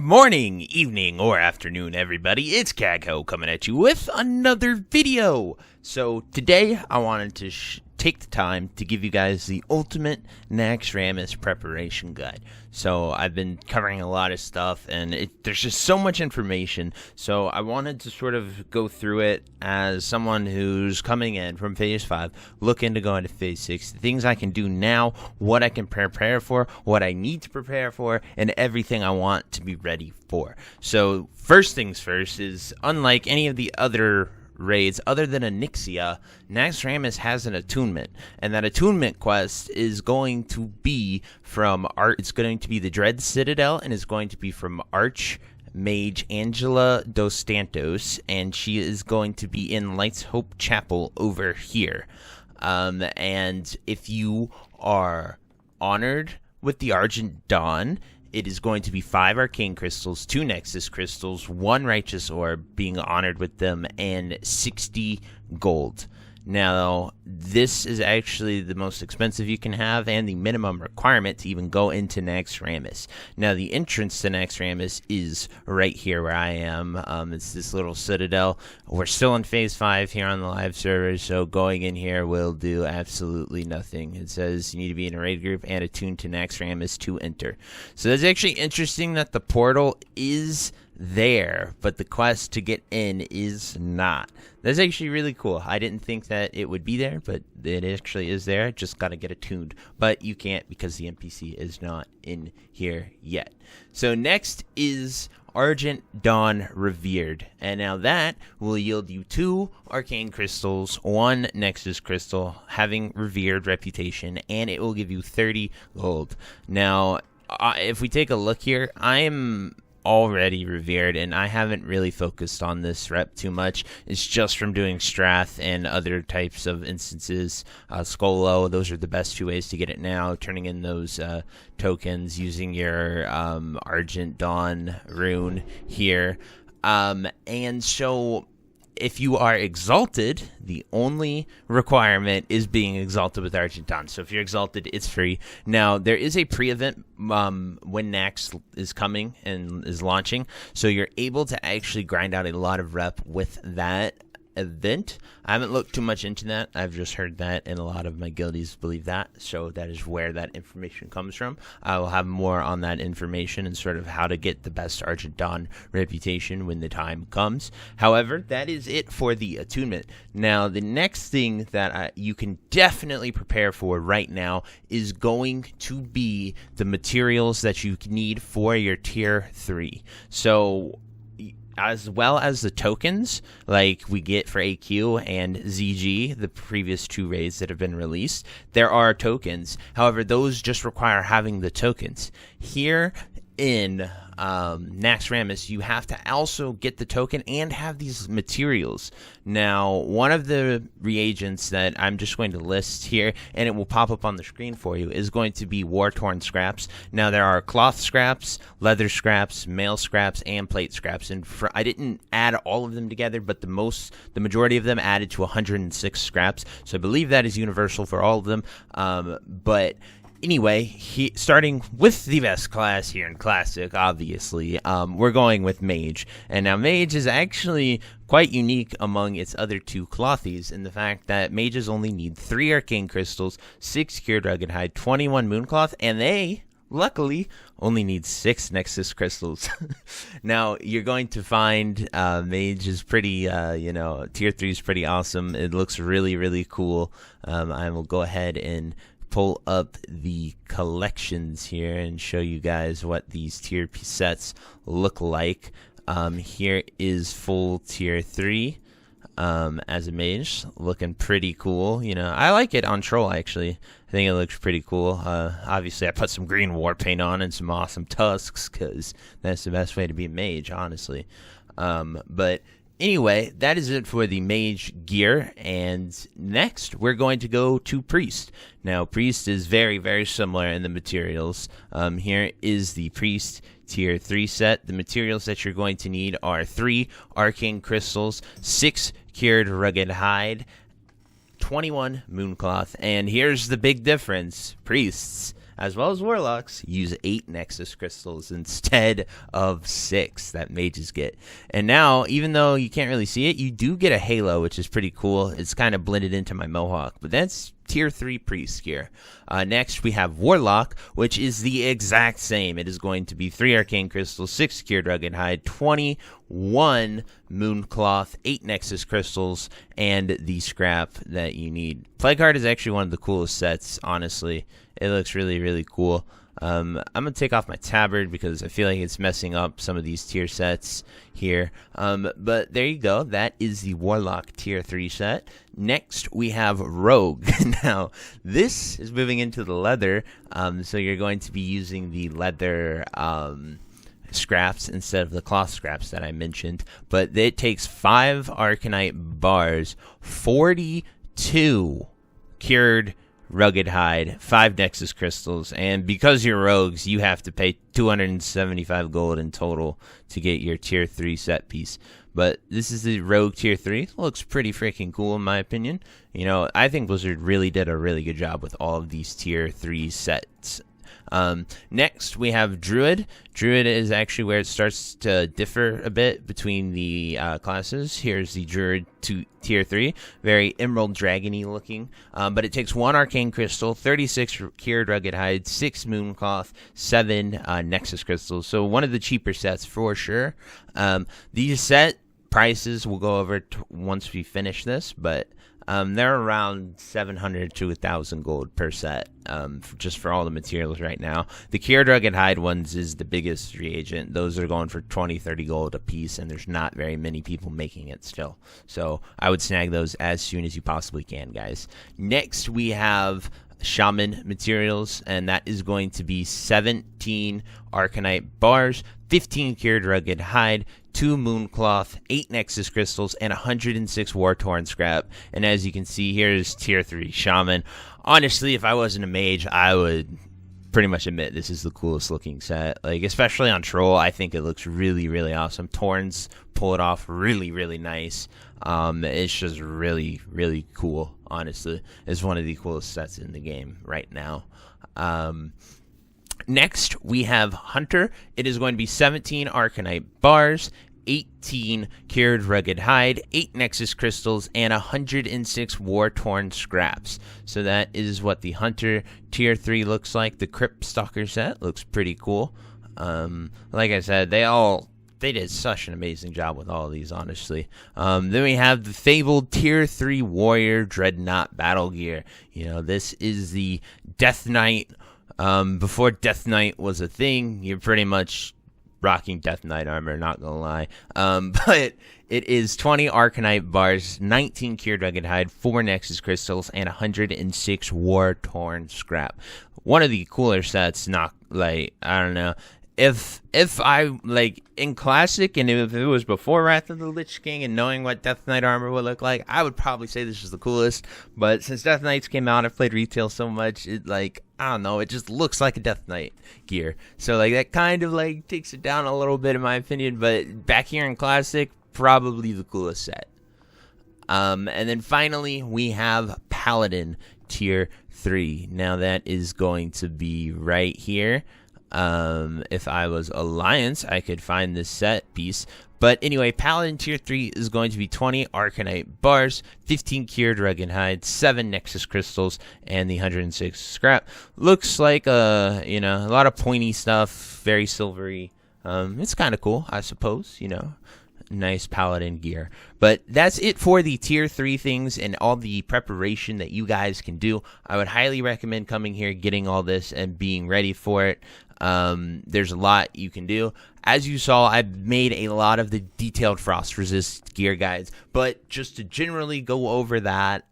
morning, evening, or afternoon, everybody. It's Kaghoe coming at you with another video. So today I wanted to take the time to give you guys the ultimate Naxxrammas preparation guide. So I've been covering a lot of stuff, and there's just so much information. So I wanted to sort of go through it as someone who's coming in from Phase 5, looking to go into Phase 6, the things I can do now, what I can prepare for, what I need to prepare for, and everything I want to be ready for. So first things first is, unlike any of the other raids other than Onyxia, Naxxrammas has an attunement, and that attunement quest is going to be from it's going to be the Dread Citadel, and is going to be from Archmage Angela Dos Santos, and she is going to be in Light's Hope Chapel over here. And if you are honored with the Argent Dawn, it is going to be 5 Arcane Crystals, 2 Nexus Crystals, 1 Righteous Orb, being honored with them, and 60 gold. Now, this is actually the most expensive you can have, and the minimum requirement to even go into Naxxrammas. Now, the entrance to Naxxrammas is right here where I am. It's this little citadel. We're still in Phase 5 here on the live server, so going in here will do absolutely nothing. It says you need to be in a raid group and attuned to Naxxrammas to enter. So that's actually interesting that the portal is there, but the quest to get in is not. That's actually really cool. I didn't think that it would be there, but it actually is there. Just gotta get attuned, but you can't because the NPC is not in here yet. So next is Argent Dawn Revered, and now that will yield you 2 Arcane Crystals, 1 Nexus Crystal, having Revered reputation, and it will give you 30 gold. Now, if we take a look here, I am already revered, and I haven't really focused on this rep too much. It's just from doing Strath and other types of instances. Skolo, those are the best 2 ways to get it now, turning in those tokens using your Argent Dawn rune here. And so if you are exalted, the only requirement is being exalted with Argent Dawn. So if you're exalted, it's free. Now, there is a pre-event when Nax is coming and is launching, so you're able to actually grind out a lot of rep with that event. I haven't looked too much into that. I've just heard that, and a lot of my guildies believe that, so that is where that information comes from. I will have more on that information and sort of how to get the best Argent Dawn reputation when the time comes. However, that is it for the attunement. Now, the next thing that you can definitely prepare for right now is going to be the materials that you need for your tier 3. So as well as the tokens like we get for AQ and ZG, the previous 2 raids that have been released, there are tokens. However, those just require having the tokens. Here in Naxxrammas, you have to also get the token and have these materials. Now, one of the reagents that I'm just going to list here, and it will pop up on the screen for you, is going to be war-torn scraps. Now, there are cloth scraps, leather scraps, mail scraps, and plate scraps. And I didn't add all of them together, but the majority of them added to 106 scraps. So I believe that is universal for all of them. But anyway, starting with the best class here in Classic, obviously, we're going with Mage. And now Mage is actually quite unique among its other 2 clothies in the fact that Mages only need 3 Arcane Crystals, 6 Cured Rugged Hide, 21 Mooncloth, and they, luckily, only need 6 Nexus Crystals. Now, you're going to find Mage is pretty, tier 3 is pretty awesome. It looks really, really cool. I will go ahead and pull up the collections here and show you guys what these tier sets look like. Here is full tier 3 as a mage, looking pretty cool. I like it on troll, actually. I think it looks pretty cool. Obviously, I put some green war paint on and some awesome tusks because that's the best way to be a mage, honestly. But anyway, that is it for the mage gear, and next we're going to go to priest. Now, priest is very, very similar in the materials. Here is the priest tier 3 set. The materials that you're going to need are 3 arcane crystals, 6 cured rugged hide, 21 mooncloth, and here's the big difference. Priests as well as Warlocks, use 8 Nexus Crystals instead of 6 that mages get. And now, even though you can't really see it, you do get a halo, which is pretty cool. It's kind of blended into my mohawk, but that's Tier 3 Priest gear. Next, we have Warlock, which is the exact same. It is going to be 3 Arcane Crystals, 6 Secured Rugged Hide, 21 Mooncloth, 8 Nexus Crystals, and the scrap that you need. Plagueheart is actually one of the coolest sets, honestly. It looks really, really cool. I'm going to take off my tabard because I feel like it's messing up some of these tier sets here. But there you go. That is the Warlock Tier 3 set. Next, we have Rogue. Now, this is moving into the leather, so you're going to be using the leather scraps instead of the cloth scraps that I mentioned. But it takes 5 Arcanite bars, 42 Cured Rugged Hide, 5 Nexus Crystals, and because you're rogues, you have to pay 275 gold in total to get your Tier 3 set piece. But this is the Rogue Tier 3. It looks pretty freaking cool in my opinion. You know, I think Blizzard really did a really good job with all of these Tier 3 sets. Next, we have Druid. Druid is actually where it starts to differ a bit between the classes. Here's the Druid to Tier 3. Very Emerald Dragon-y looking. But it takes 1 Arcane Crystal, 36 Cured Rugged Hide, 6 Mooncloth, 7 Nexus Crystals. So one of the cheaper sets for sure. These set prices we'll go over once we finish this, but they're around 700 to 1,000 gold per set, just for all the materials right now. The Cured Rugged Hide ones is the biggest reagent. Those are going for 20, 30 gold a piece, and there's not very many people making it still. So I would snag those as soon as you possibly can, guys. Next, we have Shaman materials, and that is going to be 17 Arcanite bars, 15 Cured Rugged Hide, 2 Mooncloth, 8 Nexus Crystals, and 106 War-Torn scrap. And as you can see, here's Tier 3 Shaman. Honestly, if I wasn't a mage, I would pretty much admit this is the coolest looking set. Like, especially on Troll, I think it looks really, really awesome. Torns pull it off really, really nice. It's just really, really cool, honestly. It's one of the coolest sets in the game right now. Next, we have Hunter. It is going to be 17 Arcanite bars, 18 Cured Rugged Hide, 8 Nexus Crystals, and 106 War-Torn scraps. So that is what the Hunter Tier 3 looks like. The Crypt Stalker set looks pretty cool. Like I said, they did such an amazing job with all of these, honestly. Then we have the Fabled Tier 3 Warrior Dreadnought Battle Gear. You know, this is the Death Knight. Before Death Knight was a thing, you're pretty much rocking Death Knight armor, not gonna lie. But it is 20 Arcanite bars, 19 Cured Rugged Hide, 4 Nexus Crystals, and 106 War-Torn scrap. One of the cooler sets, not like, I don't know. If I, like, in Classic, and if it was before Wrath of the Lich King, and knowing what Death Knight armor would look like, I would probably say this is the coolest. But since Death Knights came out, I've played retail so much, it, like, I don't know, it just looks like a Death Knight gear. So, like, that kind of, like, takes it down a little bit, in my opinion. But back here in Classic, probably the coolest set. And then finally, we have Paladin Tier 3. Now, that is going to be right here. If I was Alliance, I could find this set piece. But anyway, Paladin Tier 3 is going to be 20 Arcanite bars, 15 Cured Rugged Hide, 7 Nexus Crystals, and the 106 scrap. Looks like, a lot of pointy stuff, very silvery. It's kind of cool, I suppose, Nice Paladin gear. But that's it for the Tier 3 things and all the preparation that you guys can do. I would highly recommend coming here, getting all this, and being ready for it. There's a lot you can do. As you saw, I made a lot of the detailed frost resist gear guides, but just to generally go over that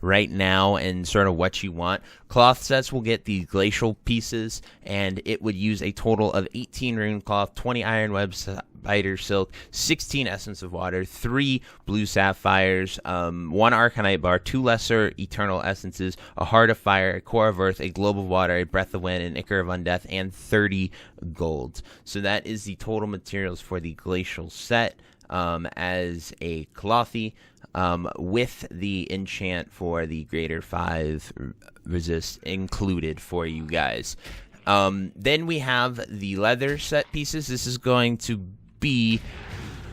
right now and sort of what you want. Cloth sets will get the glacial pieces, and it would use a total of 18 rune cloth, 20 iron web spider silk, 16 essence of water, 3 blue sapphires, 1 arcanite bar, 2 lesser eternal essences, a heart of fire, a core of earth, a globe of water, a breath of wind, an ichor of undeath, and 30 gold. So that is the total materials for the glacial set. as a clothy with the enchant for the greater 5 resist included for you guys. Then we have the leather set pieces. This is going to be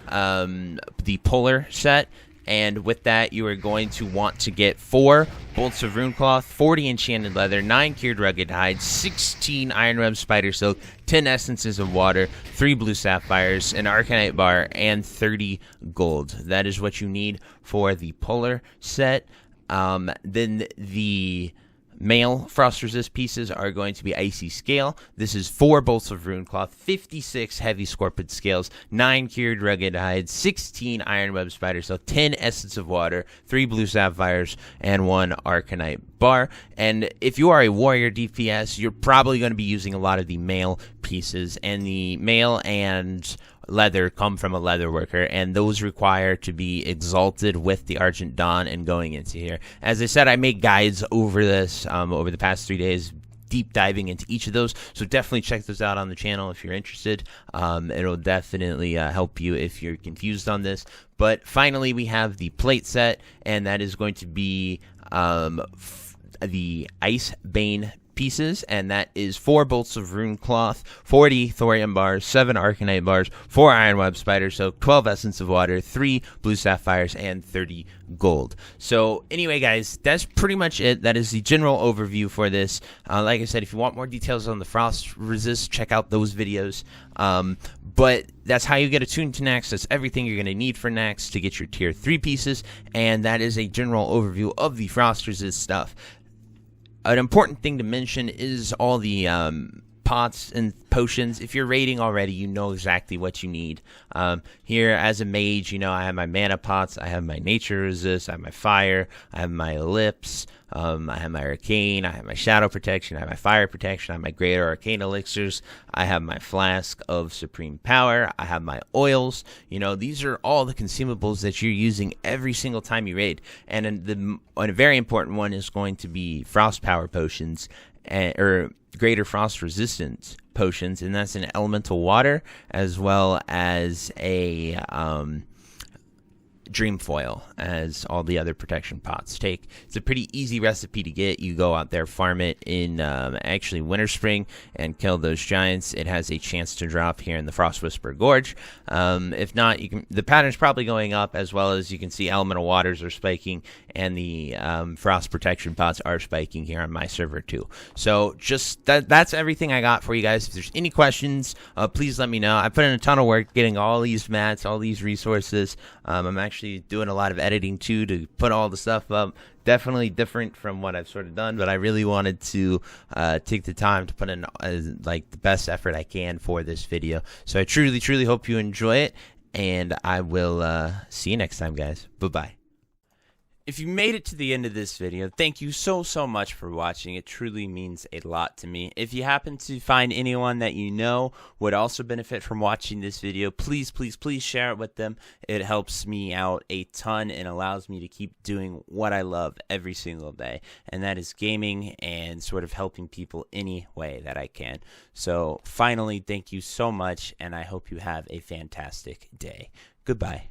the polar set. And with that, you are going to want to get 4 bolts of rune cloth, 40 enchanted leather, 9 cured rugged hide, 16 iron web spider silk, 10 essences of water, 3 blue sapphires, an arcanite bar, and 30 gold. That is what you need for the polar set. Then the male frost resist pieces are going to be icy scale. This is 4 bolts of rune cloth, 56 heavy scorpion scales, 9 cured rugged hides, 16 iron web spider silk, 10 essence of water, 3 blue sapphires, and 1 arcanite bar. And if you are a warrior DPS, you're probably going to be using a lot of the male pieces, and the male and leather come from a leather worker, and those require to be exalted with the Argent Dawn and going into here. As I said, I made guides over this over the past 3 days, deep diving into each of those, so definitely check those out on the channel if you're interested. It'll definitely help you if you're confused on this. But finally, we have the plate set, and that is going to be the Ice Bane pieces, and that is 4 bolts of rune cloth, 40 thorium bars, 7 arcanite bars, 4 iron web spider silk, 12 essence of water, 3 blue sapphires, and 30 gold. So anyway, guys, that's pretty much it. That is the general overview for this. Like I said, if you want more details on the frost resist, check out those videos. But that's how you get attuned to Naxx. That's everything you're going to need for Naxx to get your tier 3 pieces, and that is a general overview of the frost resist stuff. An important thing to mention is all the pots and potions. If you're raiding already, you know exactly what you need. Here, as a mage, you know, I have my mana pots, I have my nature resist, I have my fire, I have my lips, I have my arcane, I have my shadow protection, I have my fire protection, I have my greater arcane elixirs, I have my flask of supreme power, I have my oils. You know, these are all the consumables that you're using every single time you raid. And a very important one is going to be frost power potions, or greater frost resistance potions, and that's an elemental water as well as a dream foil, as all the other protection pots take. It's a pretty easy recipe to get. You go out there, farm it in actually Winter Spring, and kill those giants. It has a chance to drop here in the Frost Whisper Gorge. If not, you can. The pattern's probably going up, as well as you can see elemental waters are spiking, and the frost protection pots are spiking here on my server too. So just that's everything I got for you guys. If there's any questions, please let me know. I put in a ton of work getting all these mats, all these resources. I'm actually doing a lot of editing too to put all the stuff up. Definitely different from what I've sort of done, but I really wanted to take the time to put in like the best effort I can for this video. So I truly hope you enjoy it, and I will see you next time, guys. Bye-bye. If you made it to the end of this video, thank you so much for watching. It truly means a lot to me. If you happen to find anyone that you know would also benefit from watching this video, please share it with them. It helps me out a ton and allows me to keep doing what I love every single day, and that is gaming and sort of helping people any way that I can. So finally, thank you so much, and I hope you have a fantastic day. Goodbye.